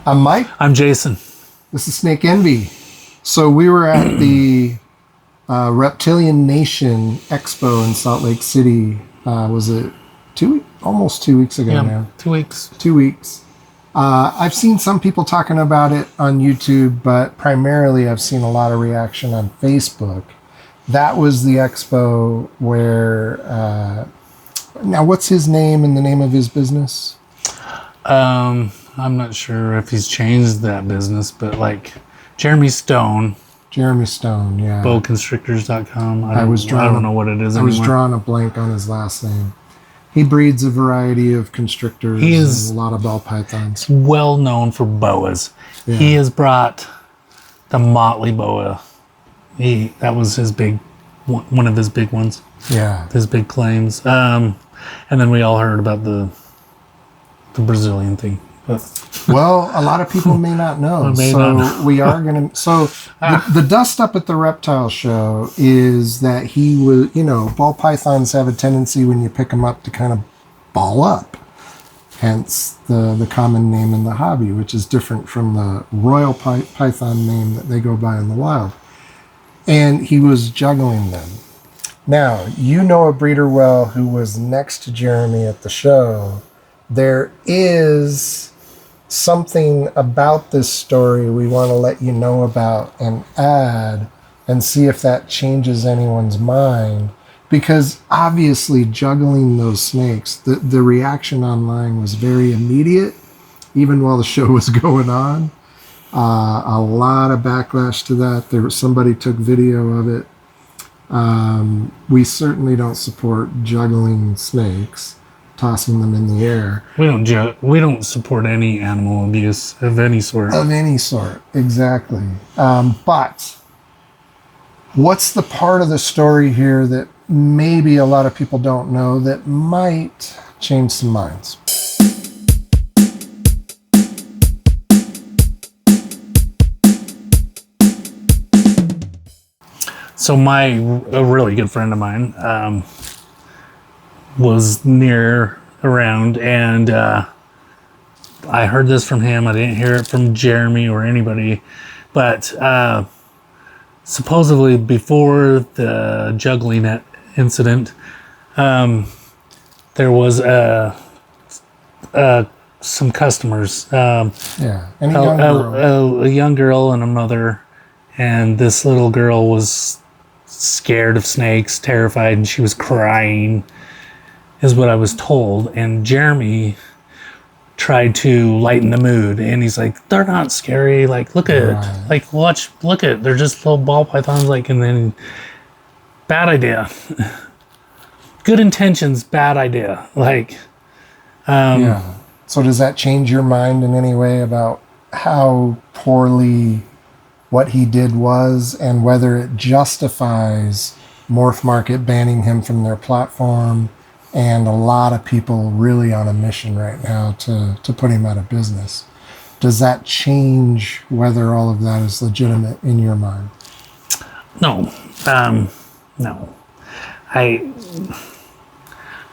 I'm Mike. I'm Jason. This is Snake Envy. So we were at the Reptilian Nation Expo in Salt Lake City. Was it almost 2 weeks ago now? 2 weeks. 2 weeks. I've seen some people talking about it on YouTube, but primarily I've seen a lot of reaction on Facebook. That was the expo where, now what's his name and the name of his business? I'm not sure if he's changed that business, but like Jeremy Stone. Jeremy Stone, yeah. Constrictors.com. I don't know what it is anymore. I was drawing a blank on his last name. He breeds a variety of constrictors and a lot of ball pythons. Well known for boas. Yeah. He has brought the Motley boa. That was one of his big ones. Yeah. His big claims. And then we all heard about the Brazilian thing. Well, a lot of people may not know. We are going to... So the dust up at the reptile show is that he was... ball pythons have a tendency when you pick them up to kind of ball up. Hence the common name in the hobby, which is different from the royal python name that they go by in the wild. And he was juggling them. Now, you know a breeder well who was next to Jeremy at the show. There is something about this story we want to let you know about and add and see if that changes anyone's mind, because obviously juggling those snakes, the reaction online was very immediate even while the show was going on. A lot of backlash to that. Somebody took video of it. We certainly don't support juggling snakes, tossing them in the air. We don't support any animal abuse of any sort. Of any sort, exactly. But what's the part of the story here that maybe a lot of people don't know that might change some minds? So a really good friend of mine was around, and I heard this from him. I didn't hear it from Jeremy or anybody, but supposedly before the juggling incident, there was some customers. A young girl and a mother, and this little girl was scared of snakes, terrified, and she was crying, is what I was told. And Jeremy tried to lighten the mood, and he's like, they're not scary, like look at it, like look at it, they're just little ball pythons, like. And then bad idea. Good intentions, bad idea, like. So does that change your mind in any way about how poorly what he did was, and whether it justifies Morph Market banning him from their platform and a lot of people really on a mission right now to put him out of business? Does that change whether all of that is legitimate in your mind? No. No. I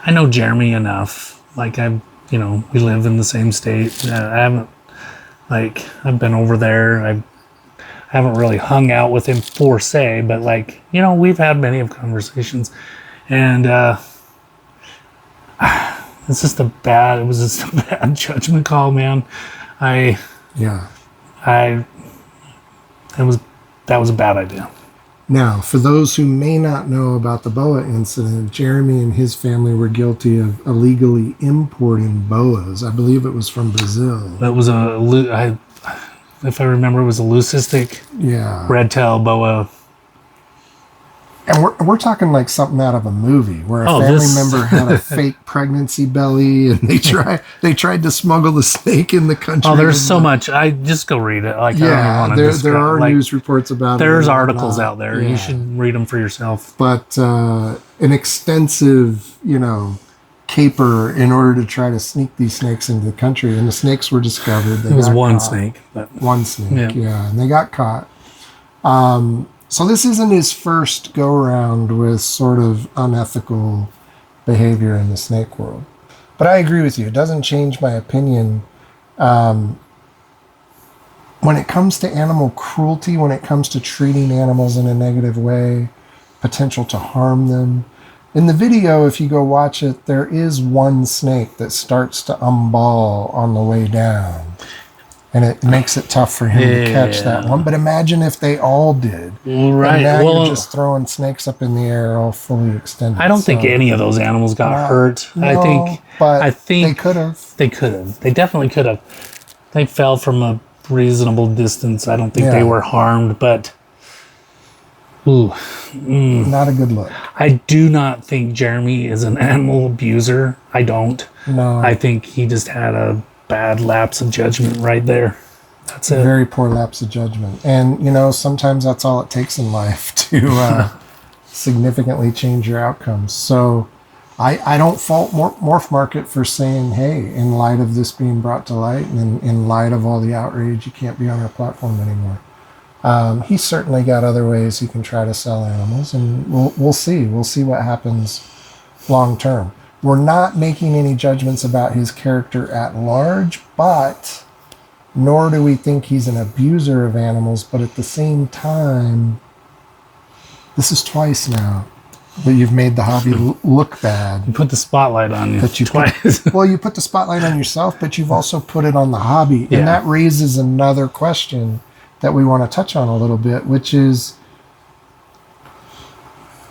know Jeremy enough. Like, we live in the same state. I've been over there. I haven't really hung out with him per se, but we've had many of conversations, and it was just a bad judgment call, man. That was a bad idea. Now, for those who may not know about the boa incident, Jeremy and his family were guilty of illegally importing boas. I believe it was from Brazil. That was if I remember, it was a leucistic red tail boa. And we're talking like something out of a movie where a family member had a fake pregnancy belly, and they tried to smuggle the snake in the country. Oh, there's so much. I just go read it. There are news reports about it. There's articles out there. Yeah. You should read them for yourself. But an extensive, caper in order to try to sneak these snakes into the country, and the snakes were discovered. It was one snake, and they got caught. So this isn't his first go-around with sort of unethical behavior in the snake world. But I agree with you. It doesn't change my opinion. when it comes to animal cruelty, when it comes to treating animals in a negative way, potential to harm them. In the video, if you go watch it, there is one snake that starts to umball on the way down. And it makes it tough for him to catch that one. But imagine if they all did. Right. And now you're just throwing snakes up in the air all fully extended. I don't think any of those animals got hurt. No, I think they could have. They could have. They definitely could have. They fell from a reasonable distance. I don't think they were harmed, but not a good look. I do not think Jeremy is an animal abuser. I don't. No. I think he just had a bad lapse of judgment right there. That's it. Very poor lapse of judgment. And, you know, sometimes that's all it takes in life to significantly change your outcomes. So I don't fault Morph Market for saying, hey, in light of this being brought to light and in light of all the outrage, you can't be on our platform anymore. He's certainly got other ways he can try to sell animals, and we'll see. We'll see what happens long term. We're not making any judgments about his character at large, but nor do we think he's an abuser of animals. But at the same time, this is twice now that you've made the hobby look bad. You put the spotlight on you twice. Well, you put the spotlight on yourself, but you've also put it on the hobby. And that raises another question that we want to touch on a little bit, which is,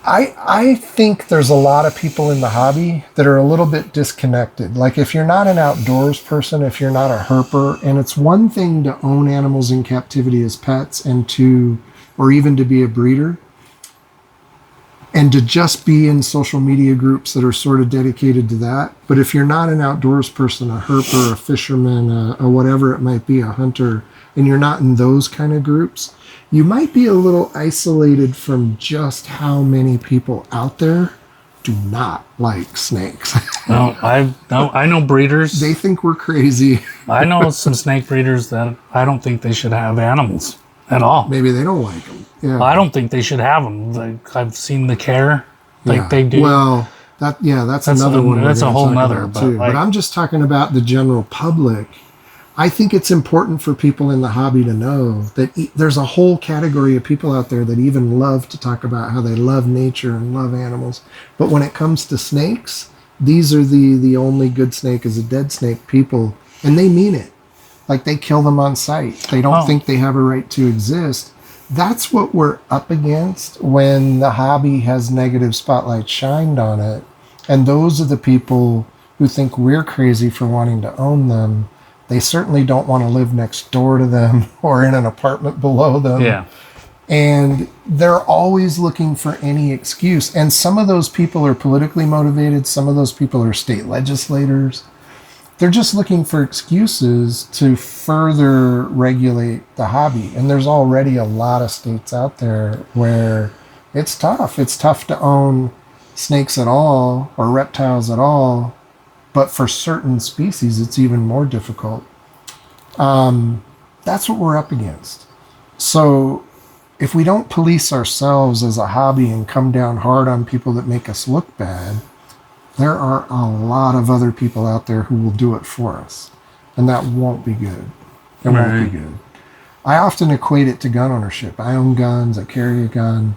I think there's a lot of people in the hobby that are a little bit disconnected. Like, if you're not an outdoors person, if you're not a herper, and it's one thing to own animals in captivity as pets or even to be a breeder, and to just be in social media groups that are sort of dedicated to that. But if you're not an outdoors person, a herper, a fisherman, a whatever it might be, a hunter, and you're not in those kind of groups, you might be a little isolated from just how many people out there do not like snakes. I know breeders. They think we're crazy. I know some snake breeders that I don't think they should have animals at all. Maybe they don't like them. Yeah. I don't think they should have them. Like, I've seen the care they do. Well, that's another one. That's a whole nother. But I'm just talking about the general public. I think it's important for people in the hobby to know that there's a whole category of people out there that even love to talk about how they love nature and love animals. But when it comes to snakes, these are the only good snake is a dead snake people. And they mean it. Like, they kill them on sight. They don't think they have a right to exist. That's what we're up against when the hobby has negative spotlight shined on it. And those are the people who think we're crazy for wanting to own them. They certainly don't want to live next door to them or in an apartment below them. Yeah. And they're always looking for any excuse. And some of those people are politically motivated. Some of those people are state legislators. They're just looking for excuses to further regulate the hobby. And there's already a lot of states out there where it's tough. It's tough to own snakes at all or reptiles at all. But for certain species, it's even more difficult. That's what we're up against. So if we don't police ourselves as a hobby and come down hard on people that make us look bad, there are a lot of other people out there who will do it for us. And that won't be good. It won't be good. I often equate it to gun ownership. I own guns. I carry a gun.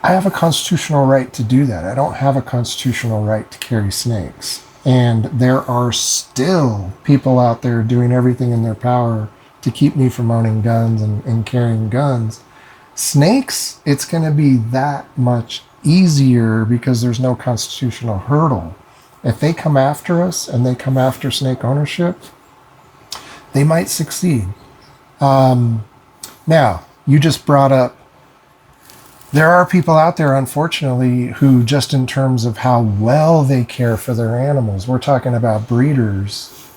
I have a constitutional right to do that. I don't have a constitutional right to carry snakes. And there are still people out there doing everything in their power to keep me from owning guns and carrying guns. Snakes, it's going to be that much easier because there's no constitutional hurdle. If they come after us and they come after snake ownership, they might succeed. Now, you just brought up, there are people out there, unfortunately, who just in terms of how well they care for their animals, we're talking about breeders,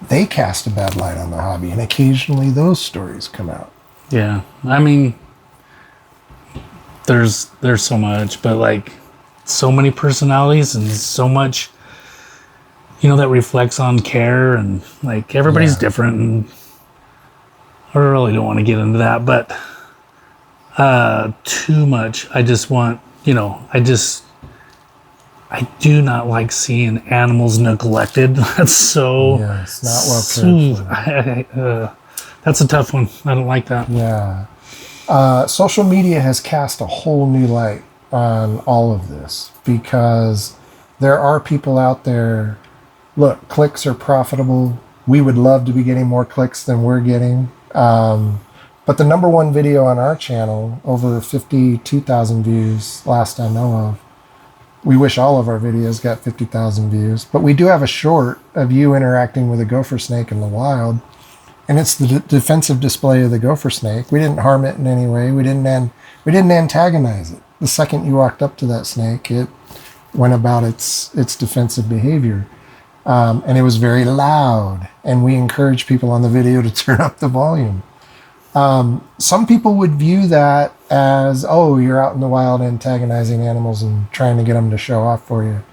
they cast a bad light on the hobby, and occasionally those stories come out. Yeah, I mean, there's so much, but like so many personalities and so much, that reflects on care, and like everybody's different, and I really don't want to get into that, but too much. I just want, I do not like seeing animals neglected. That's so. Yeah, it's not well cared for. That's a tough one. I don't like that. Yeah. Social media has cast a whole new light on all of this because there are people out there. Look, clicks are profitable. We would love to be getting more clicks than we're getting. But the number one video on our channel, over 52,000 views last I know of. We wish all of our videos got 50,000 views. But we do have a short of you interacting with a gopher snake in the wild. And it's the defensive display of the gopher snake. We didn't harm it in any way. We didn't antagonize it. The second you walked up to that snake, it went about its defensive behavior. And it was very loud. And we encourage people on the video to turn up the volume. Some people would view that as, oh, you're out in the wild antagonizing animals and trying to get them to show off for you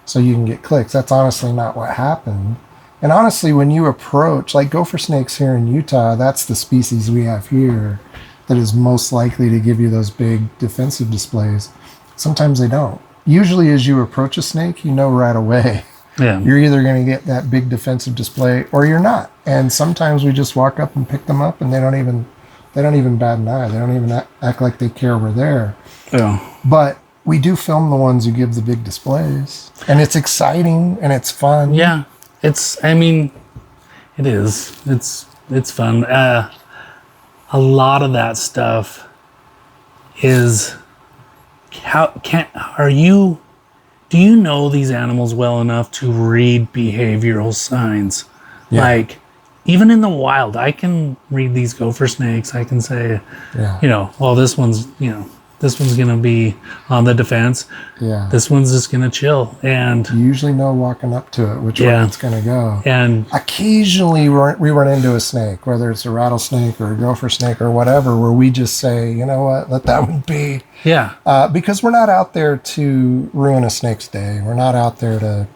so you can get clicks. That's honestly not what happened. And honestly, when you approach, like gopher snakes here in Utah, that's the species we have here that is most likely to give you those big defensive displays. Sometimes they don't. Usually as you approach a snake, you know right away. Yeah. You're either going to get that big defensive display or you're not. And sometimes we just walk up and pick them up and they don't even bat an eye. They don't even act like they care we're there. Yeah. But we do film the ones who give the big displays. And it's exciting and it's fun. Yeah. It is. It's fun. A lot of that stuff is do you know these animals well enough to read behavioral signs? Yeah. Like, even in the wild, I can read these gopher snakes. I can say, well, this one's going to be on the defense. Yeah. This one's just going to chill. And you usually know walking up to it which way it's going to go. And occasionally we run into a snake, whether it's a rattlesnake or a gopher snake or whatever, where we just say, you know what, let that one be. Yeah. Because we're not out there to ruin a snake's day. We're not out there to,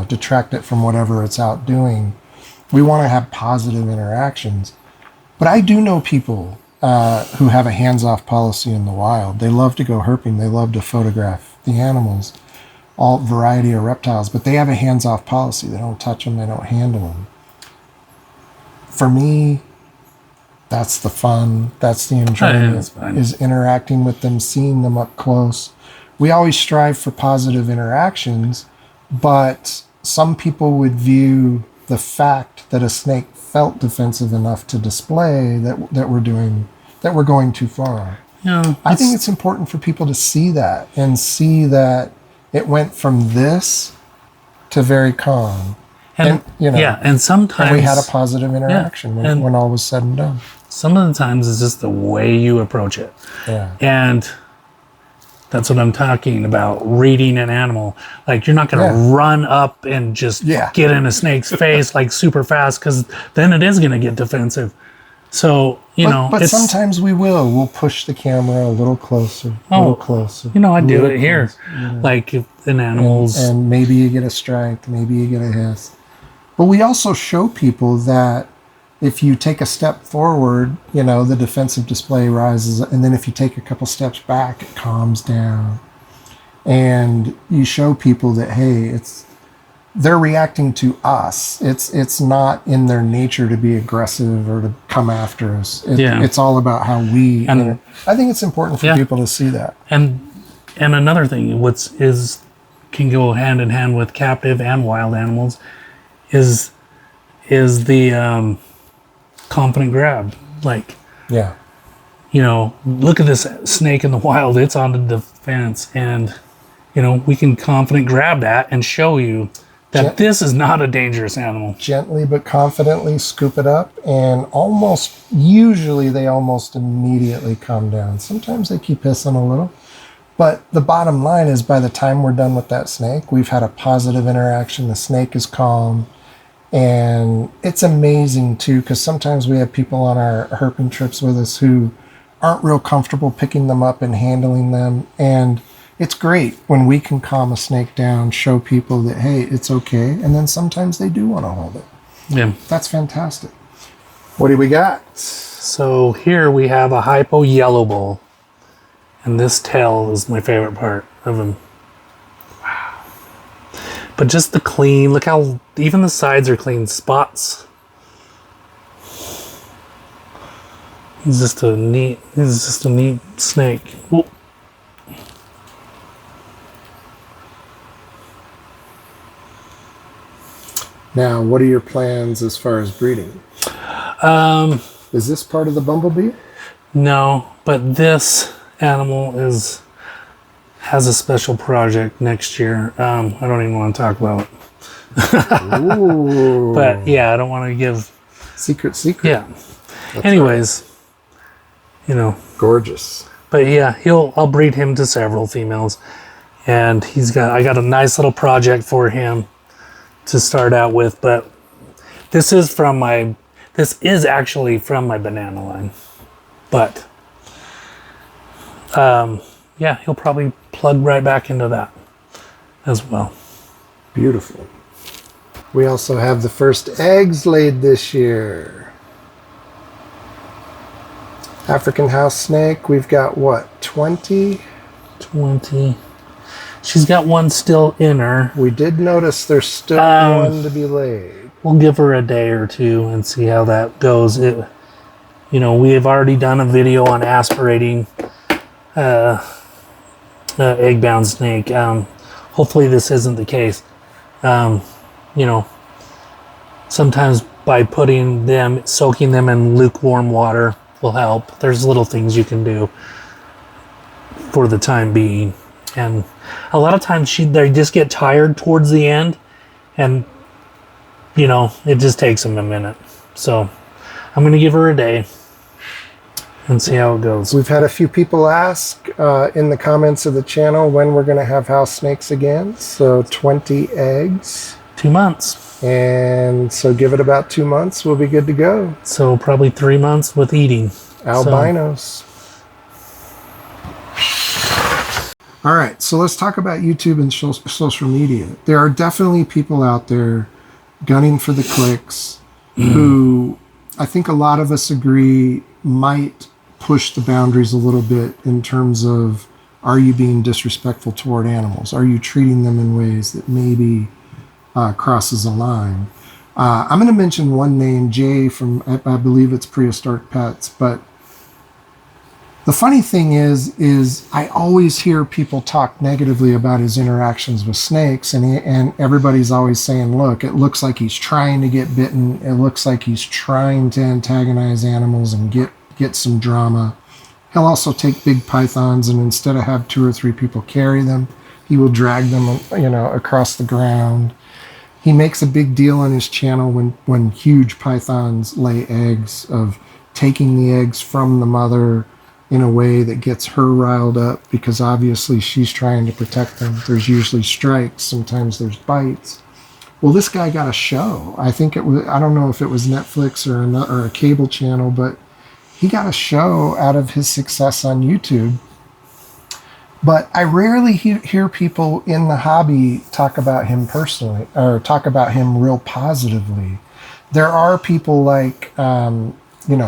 detract it from whatever it's out doing. We want to have positive interactions. But I do know people who have a hands-off policy in the wild. They love to go herping. They love to photograph the animals, all variety of reptiles, but they have a hands-off policy. They don't touch them. They don't handle them. For me, that's the fun. That's the enjoyment, is interacting with them, seeing them up close. We always strive for positive interactions, but some people would view the fact that a snake felt defensive enough to display that we're going too far. Yeah, I think it's important for people to see that and see that it went from this to very calm. And sometimes we had a positive interaction when all was said and done. Some of the times it's just the way you approach it. Yeah. And that's what I'm talking about, reading an animal. Like, you're not going to run up and just get in a snake's face like super fast, because then it is going to get defensive. So, but sometimes we will. We'll push the camera a little closer, a little closer. I do it here. Like, if an animal's... And maybe you get a strike, maybe you get a hiss. But we also show people that if you take a step forward, the defensive display rises. And then if you take a couple steps back, it calms down. And you show people that, hey, they're reacting to us. It's not in their nature to be aggressive or to come after us. It's all about how we... And I think it's important for people to see that. And another thing, can go hand in hand with captive and wild animals, is the... confident grab. Like, look at this snake in the wild, it's on the defense, and we can confident grab that and show you that this is not a dangerous animal. Gently but confidently scoop it up, and usually they almost immediately calm down. Sometimes they keep hissing a little, but the bottom line is, by the time we're done with that snake, we've had a positive interaction. The snake is calm. And it's amazing too, because sometimes we have people on our herping trips with us who aren't real comfortable picking them up and handling them. And it's great when we can calm a snake down, show people that, hey, it's okay. And then sometimes they do want to hold it. Yeah. That's fantastic. What do we got? So here we have a hypo yellow bull. And this tail is my favorite part of him. But just the clean, look how even the sides are clean, spots. He's just a neat snake. Ooh. Now, what are your plans as far as breeding? Is this part of the bumblebee? No, but this animal has a special project next year. I don't even want to talk about it. Ooh. But yeah, I don't want to give secret. Yeah. That's anyways, right. Gorgeous. But yeah, I'll breed him to several females, and I got a nice little project for him to start out with. But this is actually from my banana line, but yeah, he'll probably plug right back into that as well. Beautiful. We also have the first eggs laid this year. African house snake, we've got what, 20? 20. She's got one still in her. We did notice there's still one to be laid. We'll give her a day or two and see how that goes. We have already done a video on aspirating egg-bound snake. Hopefully this isn't the case. Sometimes by soaking them in lukewarm water will help. There's little things you can do for the time being. And a lot of times they just get tired towards the end, and it just takes them a minute. So I'm going to give her a day and see how it goes. We've had a few people ask in the comments of the channel when we're going to have house snakes again. So 20 eggs. 2 months. And so give it about 2 months, we'll be good to go. So probably 3 months with eating. Albinos. All right, so let's talk about YouTube and social media. There are definitely people out there gunning for the clicks who I think a lot of us agree might push the boundaries a little bit in terms of, are you being disrespectful toward animals? Are you treating them in ways that maybe crosses a line? I'm going to mention one name, Jay from, I believe it's Prehistoric Pets, but the funny thing is I always hear people talk negatively about his interactions with snakes, and everybody's always saying, look, it looks like he's trying to get bitten. It looks like he's trying to antagonize animals and get some drama. He'll also take big pythons, and instead of have 2 or 3 people carry them, he will drag them, across the ground. He makes a big deal on his channel when huge pythons lay eggs, of taking the eggs from the mother in a way that gets her riled up, because obviously she's trying to protect them. There's usually strikes, sometimes there's bites. Well, this guy got a show. I think it was, I don't know if it was Netflix or a cable channel, but he got a show out of his success on YouTube. But I rarely hear people in the hobby talk about him personally, or talk about him real positively. There are people like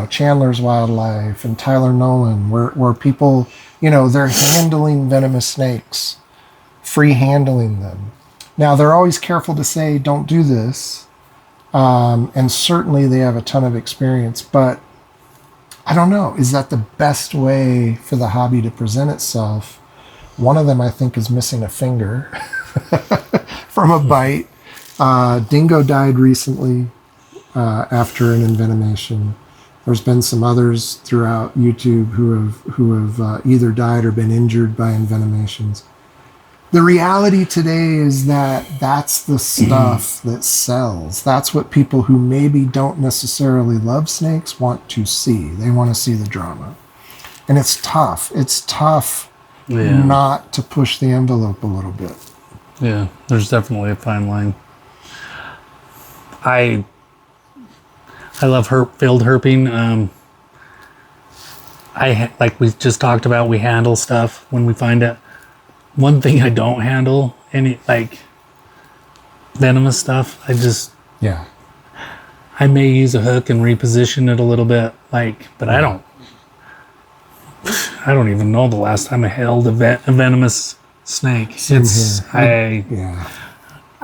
Chandler's Wildlife and Tyler Nolan, where people, they're handling venomous snakes, free handling them. Now, they're always careful to say, don't do this. And certainly they have a ton of experience, but I don't know. Is that the best way for the hobby to present itself? One of them, I think, is missing a finger from a bite. Dingo died recently after an envenomation. There's been some others throughout YouTube who have either died or been injured by envenomations. The reality today is that that's the stuff that sells. That's what people who maybe don't necessarily love snakes want to see. They want to see the drama. And it's tough. It's tough not to push the envelope a little bit. Yeah, there's definitely a fine line. I love field herping. Like we just talked about, we handle stuff when we find it. One thing I don't handle, any venomous stuff. I may use a hook and reposition it a little bit, but I don't even know the last time I held a venomous snake. I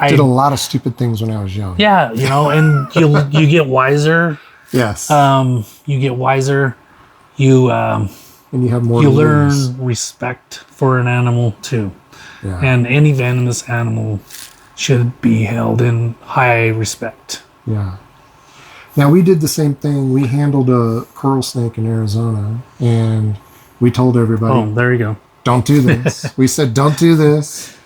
did a lot of stupid things when I was young. Yeah, and you get wiser. Yes. You get wiser you and you have more. you to learn lose. respect for an animal too, Yeah. and any venomous animal should be held in high respect. Yeah. Now we did the same thing. We handled a coral snake in Arizona, and we told everybody, Oh, there you go. "Don't do this." We said, "Don't do this."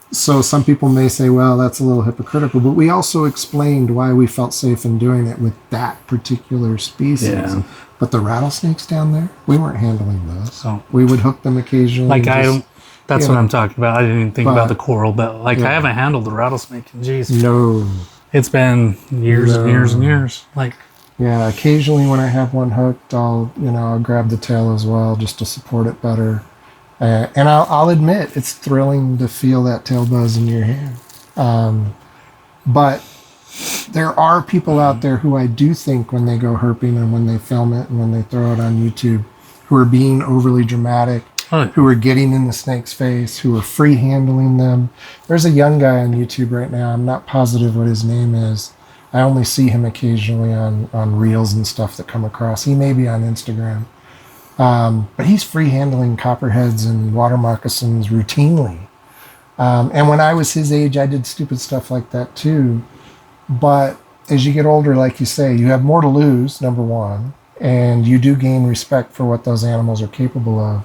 So some people may say, "Well, that's a little hypocritical," but we also explained why we felt safe in doing it with that particular species. Yeah. But the rattlesnakes down there, we weren't handling those. Oh. We would hook them occasionally. Like I don't. That's you what know, I'm talking about. I didn't even think about but- the coral, but like yeah. I haven't handled the rattlesnake in geez. No. It's been years and years and years. Like Yeah, occasionally when I have one hooked, I'll grab the tail as well just to support it better. And I'll admit it's thrilling to feel that tail buzz in your hand. But there are people out there who I do think when they go herping and when they film it and when they throw it on YouTube, who are being overly dramatic, who are getting in the snake's face, who are free handling them. There's a young guy on YouTube right now. I'm not positive what his name is. I only see him occasionally on reels and stuff that come across. He may be on Instagram. But he's free handling copperheads and water moccasins routinely. And when I was his age, I did stupid stuff like that too. But as you get older, like you say, you have more to lose, number one, and you do gain respect for what those animals are capable of.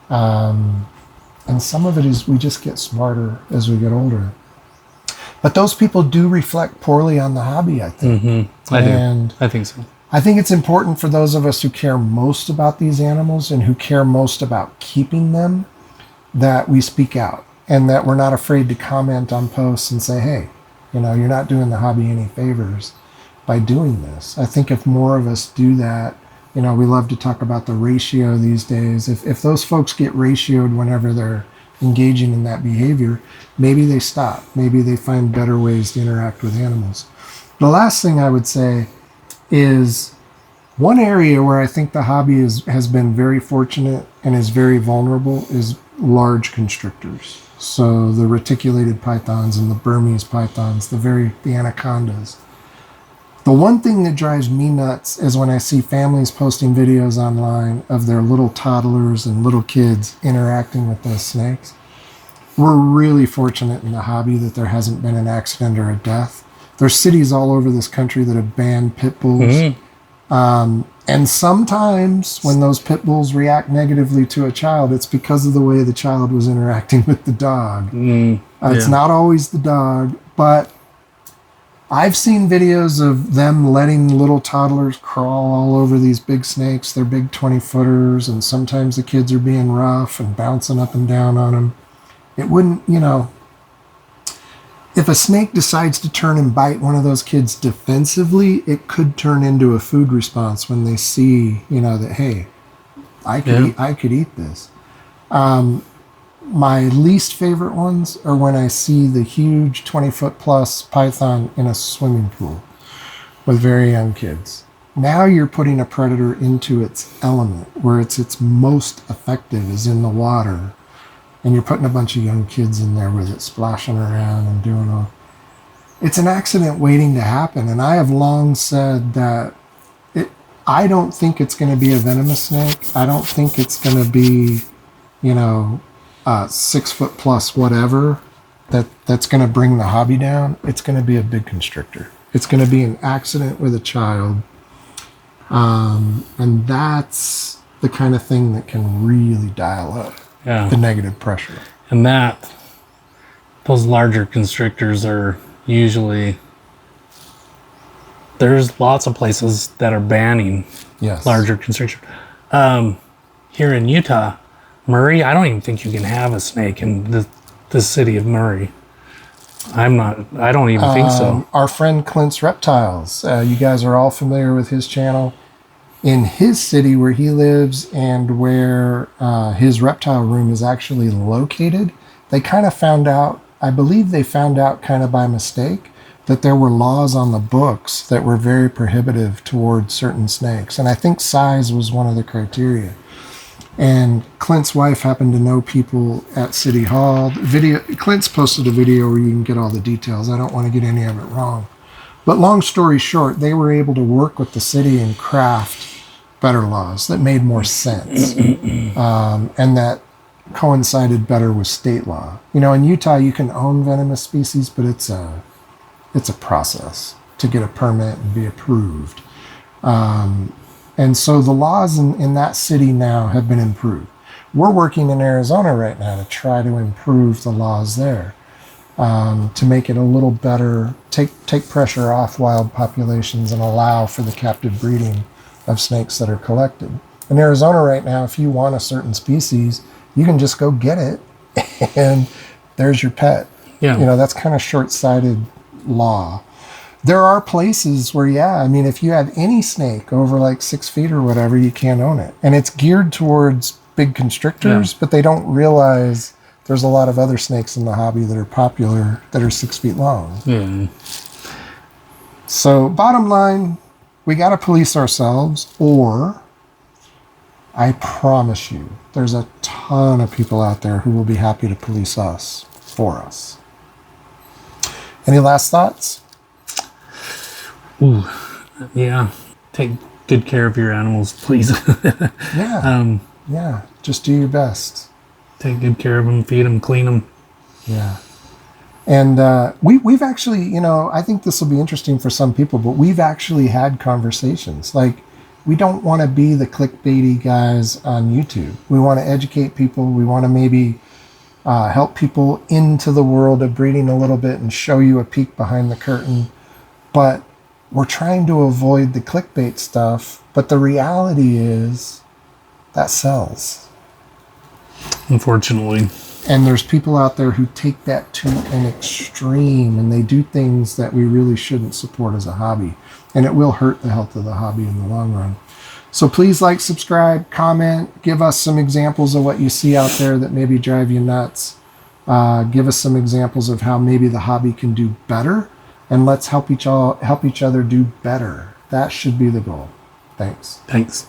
And some of it is we just get smarter as we get older. But those people do reflect poorly on the hobby, I think. Mm-hmm. I think so. I think it's important for those of us who care most about these animals and who care most about keeping them that we speak out and that we're not afraid to comment on posts and say, hey, you're not doing the hobby any favors by doing this. I think if more of us do that, we love to talk about the ratio these days. If those folks get ratioed whenever they're engaging in that behavior, maybe they stop. Maybe they find better ways to interact with animals. The last thing I would say is one area where I think the hobby has been very fortunate and is very vulnerable is large constrictors. So the reticulated pythons and the Burmese pythons, the anacondas. The one thing that drives me nuts is when I see families posting videos online of their little toddlers and little kids interacting with those snakes. We're really fortunate in the hobby that there hasn't been an accident or a death. There's cities all over this country that have banned pit bulls. Mm-hmm. And sometimes when those pit bulls react negatively to a child, it's because of the way the child was interacting with the dog. It's not always the dog, but I've seen videos of them letting little toddlers crawl all over these big snakes. They're big 20-footers, and sometimes the kids are being rough and bouncing up and down on them. It wouldn't, if a snake decides to turn and bite one of those kids defensively, it could turn into a food response when they see, that, hey, I could eat this. My least favorite ones are when I see the huge 20-foot plus python in a swimming pool with very young kids. Now you're putting a predator into its element, where it's its most effective is in the water. And you're putting a bunch of young kids in there with it splashing around and doing all. It's an accident waiting to happen. And I have long said that I don't think it's going to be a venomous snake. I don't think it's going to be, 6 foot plus whatever that's going to bring the hobby down. It's going to be a big constrictor. It's going to be an accident with a child. And that's the kind of thing that can really dial up the negative pressure. And those larger constrictors are usually, there's lots of places that are banning larger constrictors. Here in Utah, Murray, I don't even think you can have a snake in the city of Murray. I don't even think so. Our friend Clint's Reptiles, you guys are all familiar with his channel. In his city where he lives and where his reptile room is actually located, they kind of found out, I believe they found out kind of by mistake, that there were laws on the books that were very prohibitive towards certain snakes. And I think size was one of the criteria. And Clint's wife happened to know people at City Hall. Clint's posted a video where you can get all the details. I don't want to get any of it wrong. But long story short, they were able to work with the city and craft better laws that made more sense, and that coincided better with state law. In Utah, you can own venomous species, but it's a process to get a permit and be approved. And so the laws in that city now have been improved. We're working in Arizona right now to try to improve the laws there, to make it a little better, take pressure off wild populations and allow for the captive breeding of snakes that are collected. In Arizona right now, if you want a certain species, you can just go get it and there's your pet. Yeah. That's kind of short-sighted law. There are places where, if you have any snake over like 6 feet or whatever, you can't own it. And it's geared towards big constrictors, but they don't realize there's a lot of other snakes in the hobby that are popular that are 6 feet long. Yeah. So bottom line, we got to police ourselves, or I promise you, there's a ton of people out there who will be happy to police us for us. Any last thoughts? Ooh, yeah. Take good care of your animals, please. Yeah. Just do your best. Take good care of them, feed them, clean them. Yeah. And we've actually, I think this will be interesting for some people, but we've actually had conversations. Like, we don't want to be the clickbaity guys on YouTube. We want to educate people. We want to maybe help people into the world of breeding a little bit and show you a peek behind the curtain. But we're trying to avoid the clickbait stuff. But the reality is that sells. Unfortunately. And there's people out there who take that to an extreme, and they do things that we really shouldn't support as a hobby. And it will hurt the health of the hobby in the long run. So please like, subscribe, comment, give us some examples of what you see out there that maybe drive you nuts. Give us some examples of how maybe the hobby can do better, and let's help each other do better. That should be the goal. Thanks. Thanks.